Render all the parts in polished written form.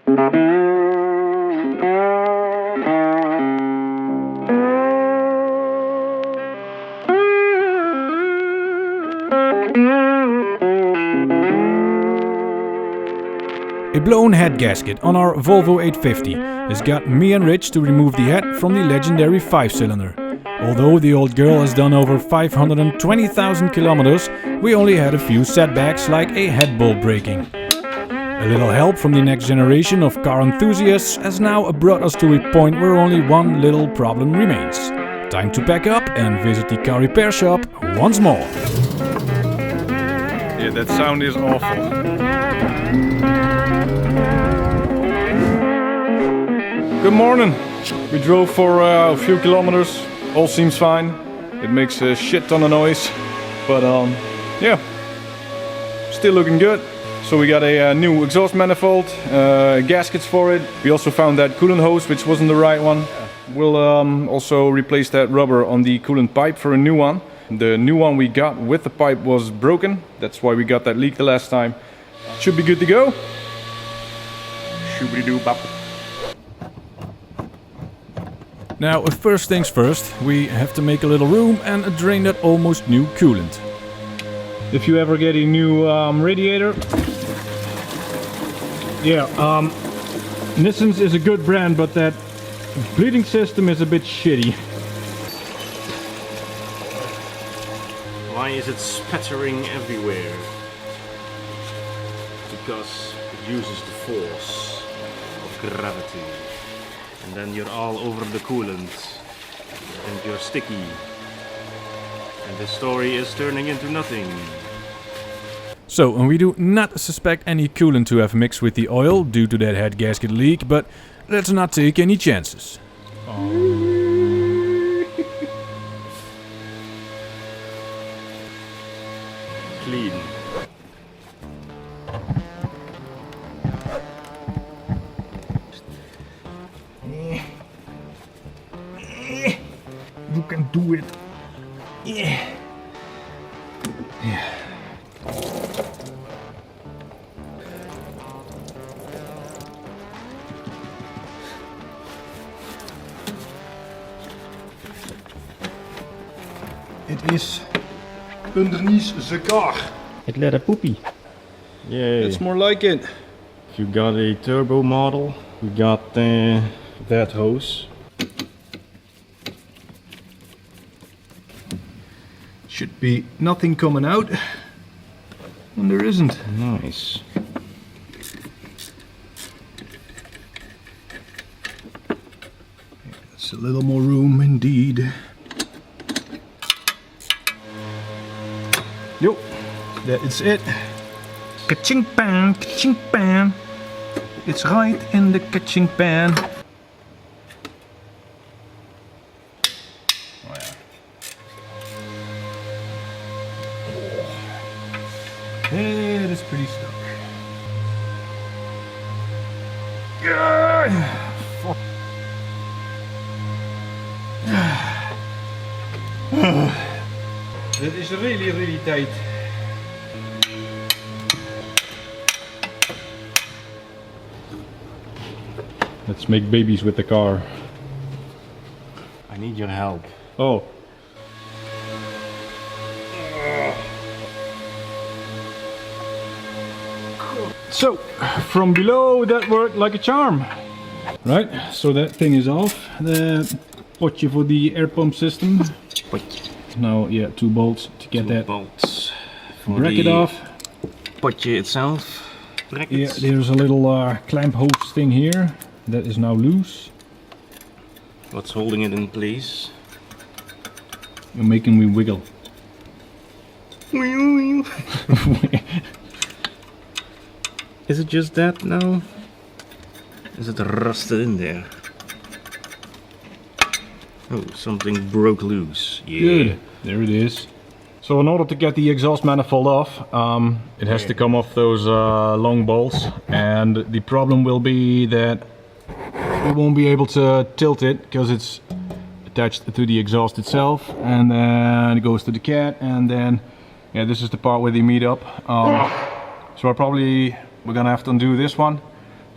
A blown head gasket on our Volvo 850 has got me and Rich to remove the head from the legendary 5-cylinder. Although the old girl has done over 520,000 kilometers, we only had a few setbacks like a head bolt breaking. A little help from the next generation of car enthusiasts has now brought us to a point where only one little problem remains. Time to pack up and visit the car repair shop once more. Yeah, that sound is awful. Good morning. We drove for a few kilometers. All seems fine. It makes a shit ton of noise, but yeah, still looking good. So we got a new exhaust manifold, gaskets for it. We also found that coolant hose, which wasn't the right one. We'll also replace that rubber on the coolant pipe for a new one. The new one we got with the pipe was broken. That's why we got that leak the last time. Should be good to go. Shoobity-doo-bop. Now, first things first, we have to make a little room and drain that almost new coolant. If you ever get a new radiator, yeah, Nissan's is a good brand, but that bleeding system is a bit shitty. Why is it spattering everywhere? Because it uses the force of gravity. And then you're all over the coolant. And you're sticky. And the story is turning into nothing. So, we do not suspect any coolant to have mixed with the oil due to that head gasket leak, but let's not take any chances. Clean. You can do it. Yeah. Yeah. It is underneath the car. It let a poopy. Yay. It's more like it. If you got a turbo model, we got that hose. Should be nothing coming out, and there isn't. Nice. It's a little more room indeed. Yo, that is it. Ka-ching pan, ka-ching pan. It's right in the ka-ching pan. It is pretty stuck. It is really tight. Let's make babies with the car. I need your help. Oh. So, from below that worked like a charm. Right, so that thing is off. The potje for the air pump system. Now, yeah, 2 bolts to get that bolts for bracket off. Potje itself. Brackets. Yeah, there's a little clamp hose thing here. That is now loose. What's holding it in place? You're making me wiggle. Is it just that now? Is it rusted in there? Oh, something broke loose. Yeah. Good. There it is. So in order to get the exhaust manifold off, it has to come off those long bolts, and the problem will be that we won't be able to tilt it because it's attached to the exhaust itself, and then it goes to the cat, and then yeah, this is the part where they meet up. So we're gonna have to undo this one.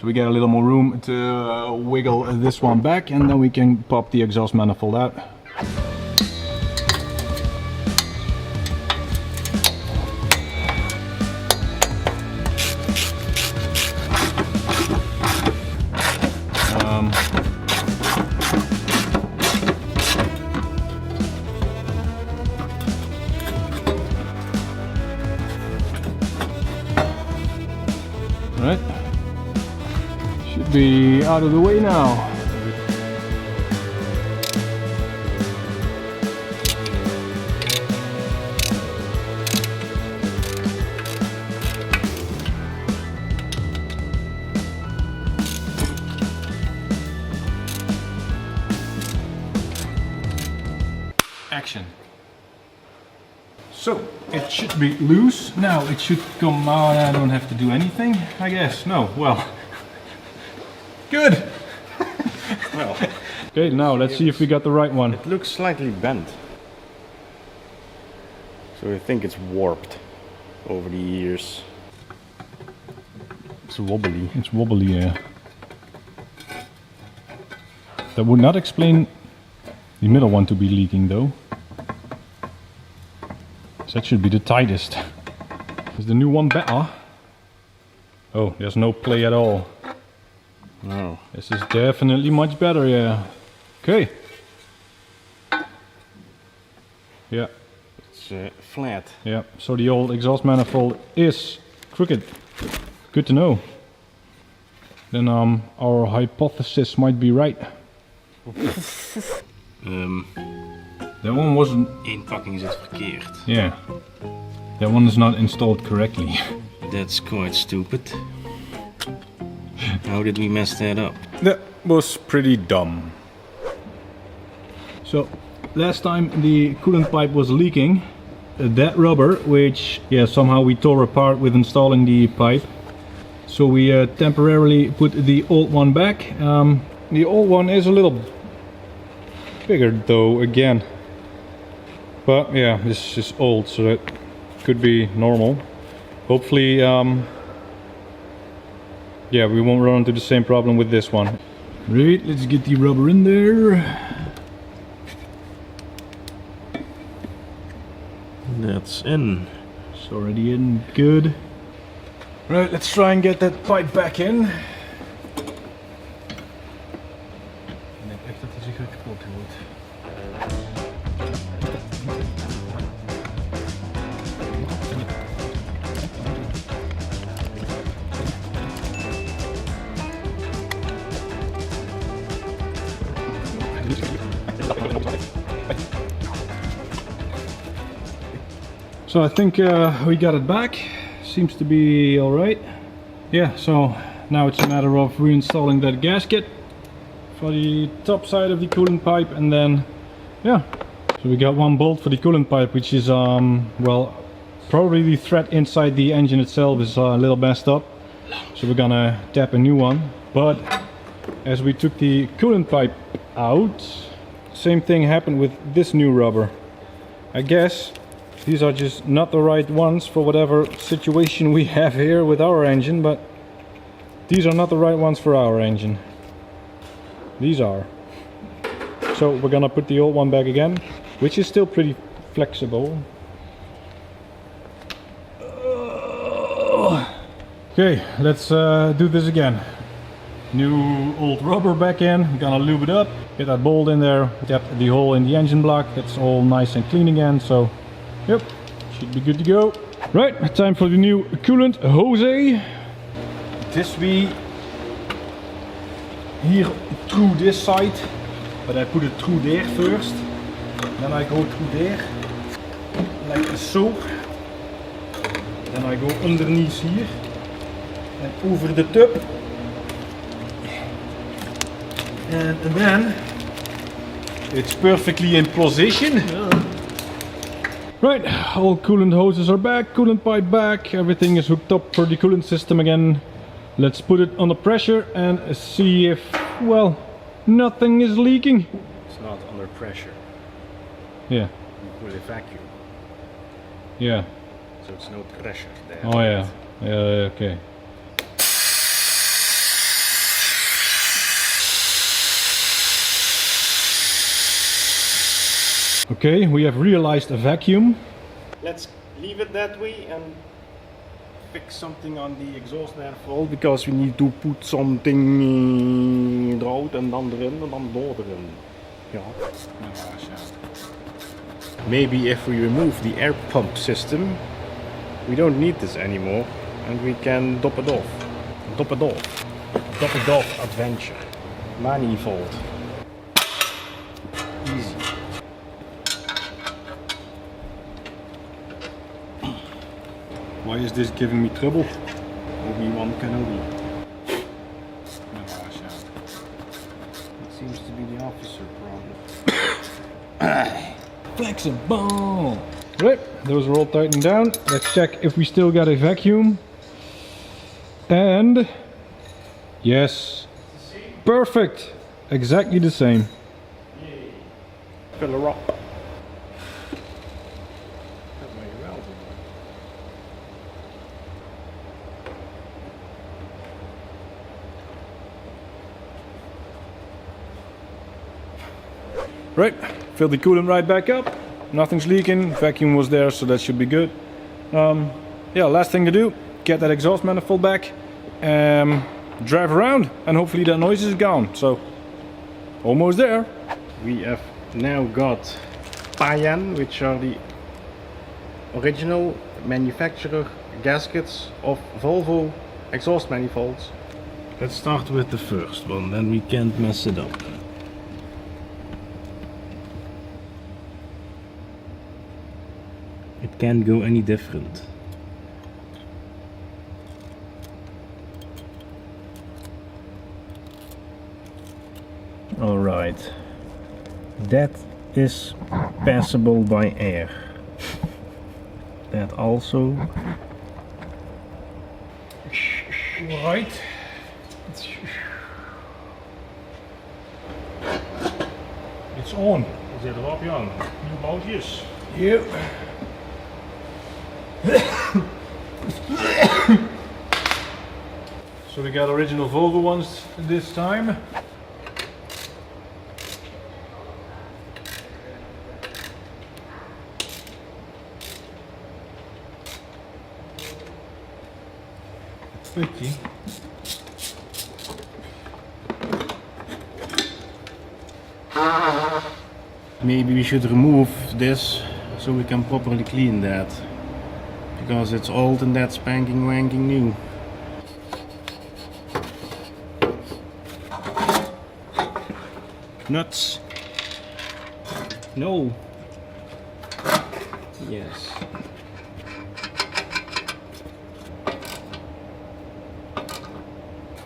So So we get a little more room to wiggle this one back, and then we can pop the exhaust manifold out. Right, should be out of the way now. Action. So, it should be loose. Now it should come out. I don't have to do anything, I guess. No, well. Good! Well, Okay, now let's see if we got the right one. it looks slightly bent. So I think it's warped over the years. It's wobbly. It's wobbly, yeah. That would not explain the middle one to be leaking though. So that should be the tightest. Is the new one better? Oh, there's no play at all. No. This is definitely much better, yeah. Okay. Yeah, It's flat. yeah. So the old exhaust manifold is crooked. Good to know. Then our hypothesis might be right. That one wasn't. Inpakking zit verkeerd. Yeah. That one is not installed correctly. That's quite stupid. How did we mess that up? That was pretty dumb. So, last time the coolant pipe was leaking, that rubber, which somehow we tore apart with installing the pipe. So we temporarily put the old one back. The old one is a little bigger though, again. But yeah, this is old, so that could be normal. Hopefully, yeah, we won't run into the same problem with this one. Right, let's get the rubber in there. That's in. It's already in, good. Right, let's try and get that pipe back in. Ik denk echt dat hij zich kapot wordt. So I think we got it back. Seems to be alright. Yeah, so now it's a matter of reinstalling that gasket for the top side of the coolant pipe, and then yeah. So we got one bolt for the coolant pipe, which is well, probably the thread inside the engine itself is a little messed up. So we're gonna tap a new one. But as we took the coolant pipe out, same thing happened with this new rubber. I guess these are just not the right ones for whatever situation we have here with our engine, but these are not the right ones for our engine. These are. So we're gonna put the old one back again, which is still pretty flexible. Okay, let's do this again. New old rubber back in, gonna lube it up, get that bolt in there, tap the hole in the engine block, that's all nice and clean again, so yep, should be good to go. Right, time for the new coolant hose. This we here through this side, but I put it through there first. Then I go through there, like so. Then I go underneath here and over the tub. And then it's perfectly in position. Right, all coolant hoses are back, coolant pipe back, everything is hooked up for the coolant system again. Let's put it under pressure and see if, well, nothing is leaking. It's not under pressure. Yeah. With a vacuum. Yeah. So it's no pressure there. Oh yeah. Yeah, okay. Okay, we have realized a vacuum. Let's leave it that way and fix something on the exhaust manifold, because we need to put something eruit en dan erin en dan door erin. Ja. Maybe if we remove the air pump system, we don't need this anymore and we can top it off. Top it off. Top it off adventure. Manifold. Easy. Why is this giving me trouble? Obi-Wan Kenobi. It seems to be the officer problem. Flexible! Right, those are all tightened down. Let's check if we still got a vacuum. And yes, perfect! Exactly the same. Fill her up. Right, fill the coolant right back up. Nothing's leaking, vacuum was there, so that should be good. Yeah, last thing to do, get that exhaust manifold back, drive around, and hopefully that noise is gone. So, almost there. We have now got Payan, which are the original manufacturer gaskets of Volvo exhaust manifolds. Let's start with the first one, then we can't mess it up. It can't go any different. Alright, that is passable by air. That also. Right. It's on. Zet erop Jan, nieuw boutjes. Yep. So we got original Volvo ones this time. Tricky. Maybe we should remove this so we can properly clean that, because it's old and that's spanking wanking new. Nuts. No. Yes.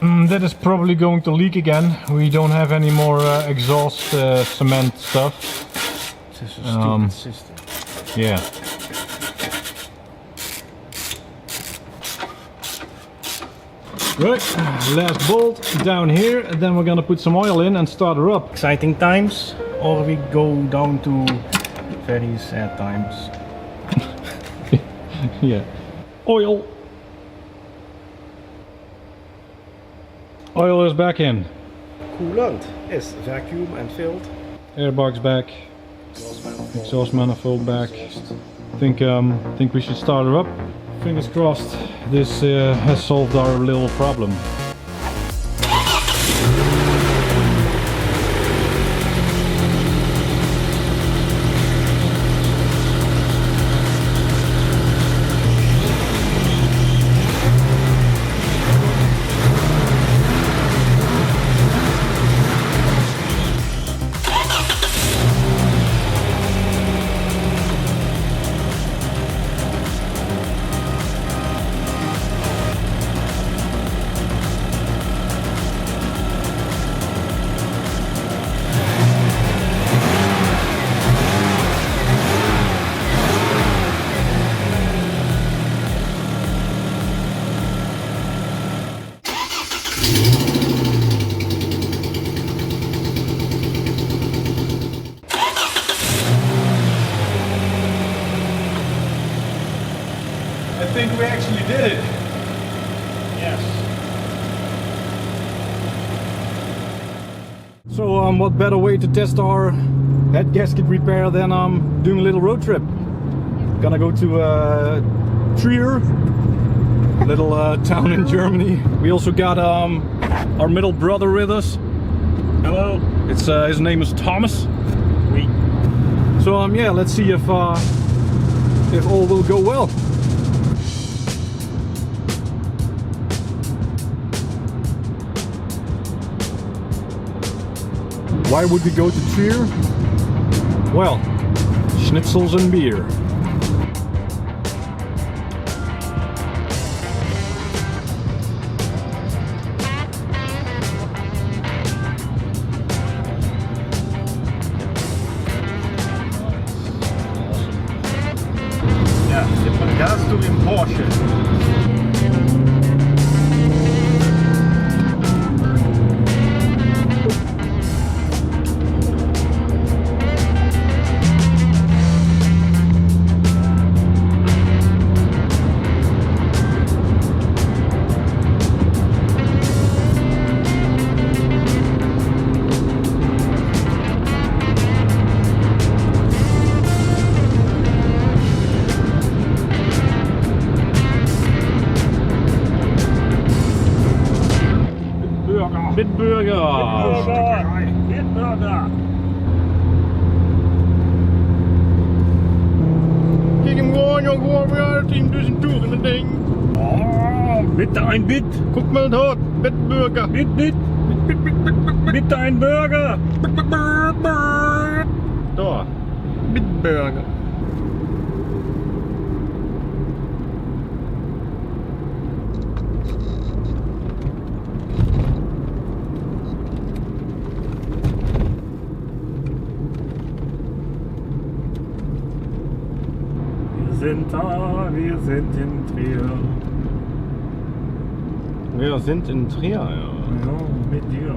That is probably going to leak again. We don't have any more exhaust cement stuff. This is a stupid system. Yeah. Right, last bolt down here, and then we're gonna put some oil in and start her up. Exciting times, or we go down to very sad times. Yeah. Oil. Oil is back in. Coolant is vacuum and filled. Airbox back. Exhaust manifold back. Think we should start her up. Fingers crossed. This has solved our little problem. I think we actually did it. Yes. So what better way to test our head gasket repair, then I'm doing a little road trip. Gonna go to Trier, little town in Germany. We also got our middle brother with us. Hello. It's his name is Thomas. Oui. So yeah, let's see if all will go well. Why would we go to Trier? Well, schnitzels and beer. Ja, man gas du im Porsche. Bitburger! Bitburger! Kijk hem gewoon weer 10.000 toeren in het ding. Oh, bitte ein Bit! Guck mal dort, Bitburger! Bit! Bitte ein Burger! Da, Bitburger. Wir sind in Trier. Wir sind in Trier, ja. Ja, mit dir.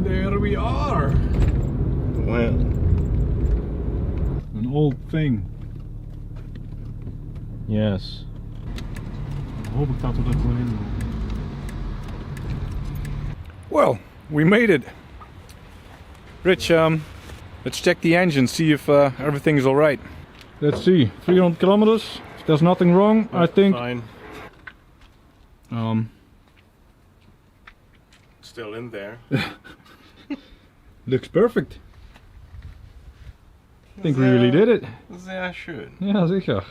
There we are. Well. An old thing. Yes. Hoop ik dat we er gewoon in doen. Well, we made it. Rich, let's check the engine, see if everything's alright. Let's see, 300 kilometers. If there's nothing wrong, I think. Fine. Still in there. Looks perfect. I think we really did it. Sehr schön. Ja, zeker.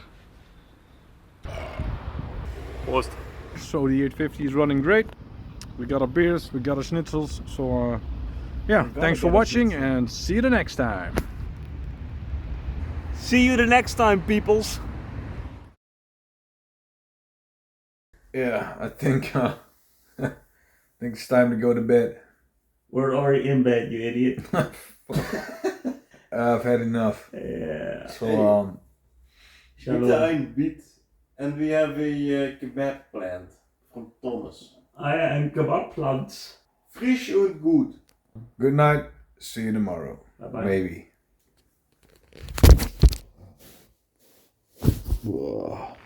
Prost. So the 850 is running great. We got our beers, we got our schnitzels. So yeah, thanks for watching and see you the next time. See you the next time, peoples. Yeah, I think it's time to go to bed. We're already in bed, you idiot. I've had enough. Yeah. So Bitte ein Bit. And we have a kebab plant from Thomas. Ein Kebabplant. Frisch und gut. good night. See you tomorrow. Bye-bye. Maybe. Wow.